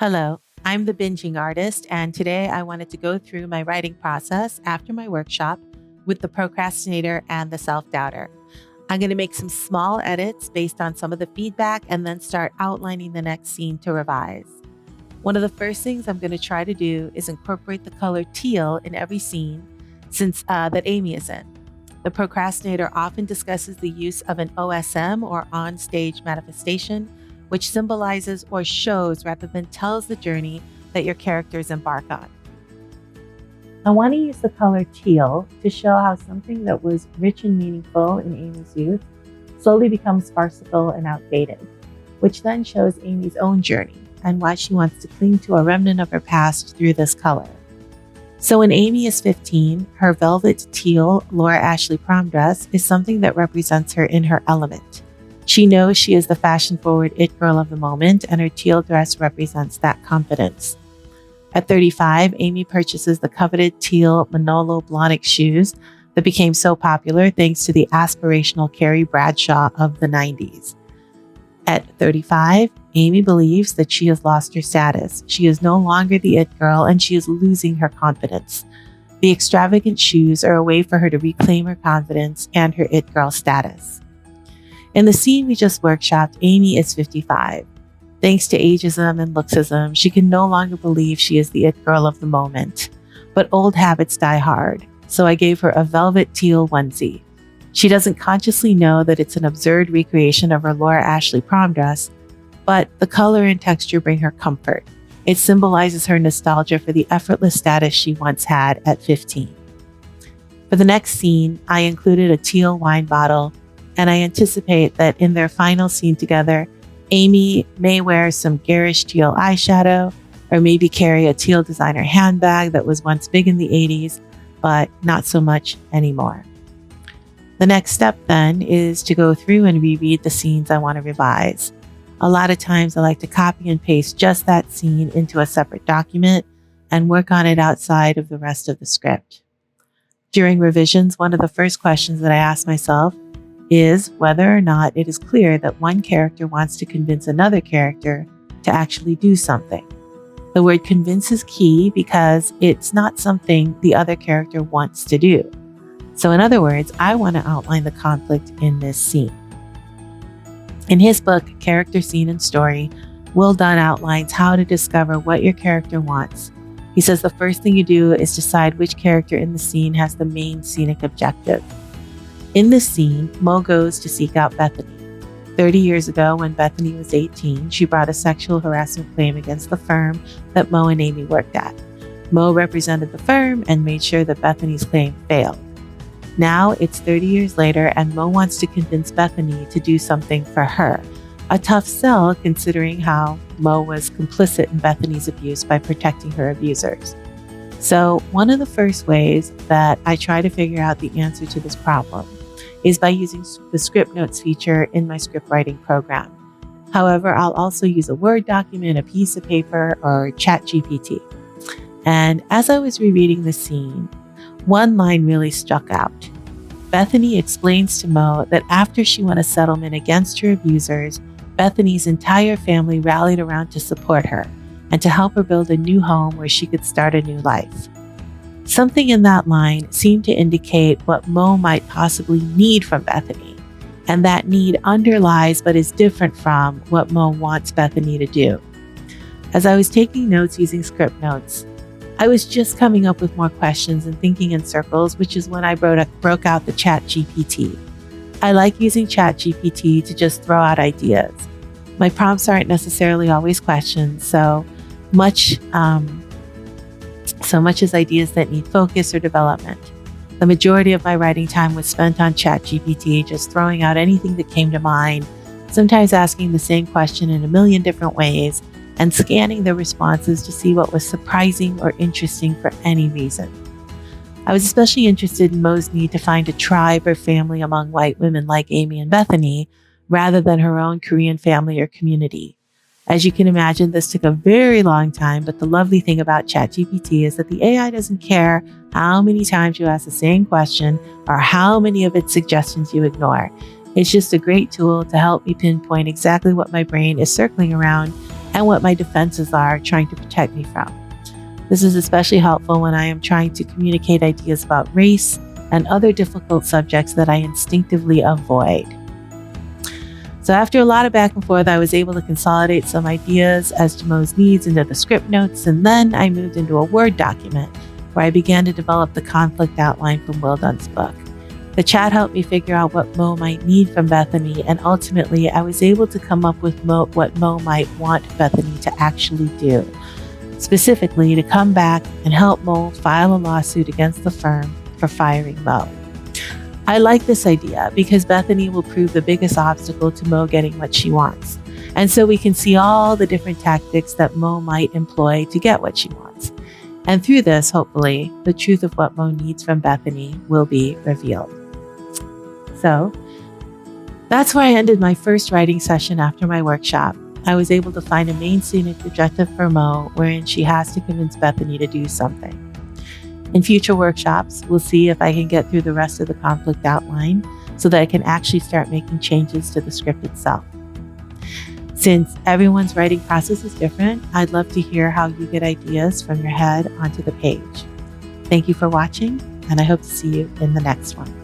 Hello, I'm the binging artist, and today I wanted to go through my writing process after my workshop with the procrastinator and the self doubter. I'm going to make some small edits based on some of the feedback and then start outlining the next scene to revise. One of the first things I'm going to try to do is incorporate the color teal in every scene since that Amy is in. The procrastinator often discusses the use of an OSM or on stage manifestation, which symbolizes or shows rather than tells the journey that your characters embark on. I want to use the color teal to show how something that was rich and meaningful in Amy's youth slowly becomes farcical and outdated, which then shows Amy's own journey and why she wants to cling to a remnant of her past through this color. So when Amy is 15, her velvet teal Laura Ashley prom dress is something that represents her in her element. She knows she is the fashion-forward it girl of the moment, and her teal dress represents that confidence. At 35, Amy purchases the coveted teal Manolo Blahnik shoes that became so popular thanks to the aspirational Carrie Bradshaw of the 90s. At 35, Amy believes that she has lost her status. She is no longer the it girl, and she is losing her confidence. The extravagant shoes are a way for her to reclaim her confidence and her it girl status. In the scene we just workshopped, Amy is 55. Thanks to ageism and looksism, she can no longer believe she is the it girl of the moment. But old habits die hard, so I gave her a velvet teal onesie. She doesn't consciously know that it's an absurd recreation of her Laura Ashley prom dress, but the color and texture bring her comfort. It symbolizes her nostalgia for the effortless status she once had at 15. For the next scene, I included a teal wine bottle, and I anticipate that in their final scene together, Amy may wear some garish teal eyeshadow or maybe carry a teal designer handbag that was once big in the 80s, but not so much anymore. The next step then is to go through and reread the scenes I want to revise. A lot of times I like to copy and paste just that scene into a separate document and work on it outside of the rest of the script. During revisions, one of the first questions that I ask myself is whether or not it is clear that one character wants to convince another character to actually do something. The word convince is key because it's not something the other character wants to do. So in other words, I want to outline the conflict in this scene. In his book, Character, Scene, and Story, Will Dunn outlines how to discover what your character wants. He says the first thing you do is decide which character in the scene has the main scenic objective. In this scene, Mo goes to seek out Bethany. 30 years ago, when Bethany was 18, she brought a sexual harassment claim against the firm that Mo and Amy worked at. Mo represented the firm and made sure that Bethany's claim failed. Now it's 30 years later, and Mo wants to convince Bethany to do something for her. A tough sell considering how Mo was complicit in Bethany's abuse by protecting her abusers. So one of the first ways that I try to figure out the answer to this problem is by using the script notes feature in my script writing program. However, I'll also use a Word document, a piece of paper, or ChatGPT. And as I was rereading the scene, one line really stuck out. Bethany explains to Mo that after she won a settlement against her abusers, Bethany's entire family rallied around to support her and to help her build a new home where she could start a new life. Something in that line seemed to indicate what Mo might possibly need from Bethany, and that need underlies but is different from what Mo wants Bethany to do. As I was taking notes using script notes, I was just coming up with more questions and thinking in circles, which is when I broke out the ChatGPT. I like using ChatGPT to just throw out ideas. My prompts aren't necessarily always questions, so much as ideas that need focus or development. The majority of my writing time was spent on ChatGPT, just throwing out anything that came to mind, sometimes asking the same question in a million different ways, and scanning the responses to see what was surprising or interesting for any reason. I was especially interested in Mo's need to find a tribe or family among white women like Amy and Bethany, rather than her own Korean family or community. As you can imagine, this took a very long time, but the lovely thing about ChatGPT is that the AI doesn't care how many times you ask the same question or how many of its suggestions you ignore. It's just a great tool to help me pinpoint exactly what my brain is circling around and what my defenses are trying to protect me from. This is especially helpful when I am trying to communicate ideas about race and other difficult subjects that I instinctively avoid. So after a lot of back and forth, I was able to consolidate some ideas as to Mo's needs into the script notes, and then I moved into a Word document where I began to develop the conflict outline from Will Dunn's book. The chat helped me figure out what Mo might need from Bethany, and ultimately I was able to come up with what Mo might want Bethany to actually do. Specifically, to come back and help Mo file a lawsuit against the firm for firing Mo. I like this idea because Bethany will prove the biggest obstacle to Mo getting what she wants. And so we can see all the different tactics that Mo might employ to get what she wants. And through this, hopefully, the truth of what Mo needs from Bethany will be revealed. So that's where I ended my first writing session after my workshop. I was able to find a main scenic objective for Mo wherein she has to convince Bethany to do something. In future workshops, we'll see if I can get through the rest of the conflict outline so that I can actually start making changes to the script itself. Since everyone's writing process is different, I'd love to hear how you get ideas from your head onto the page. Thank you for watching, and I hope to see you in the next one.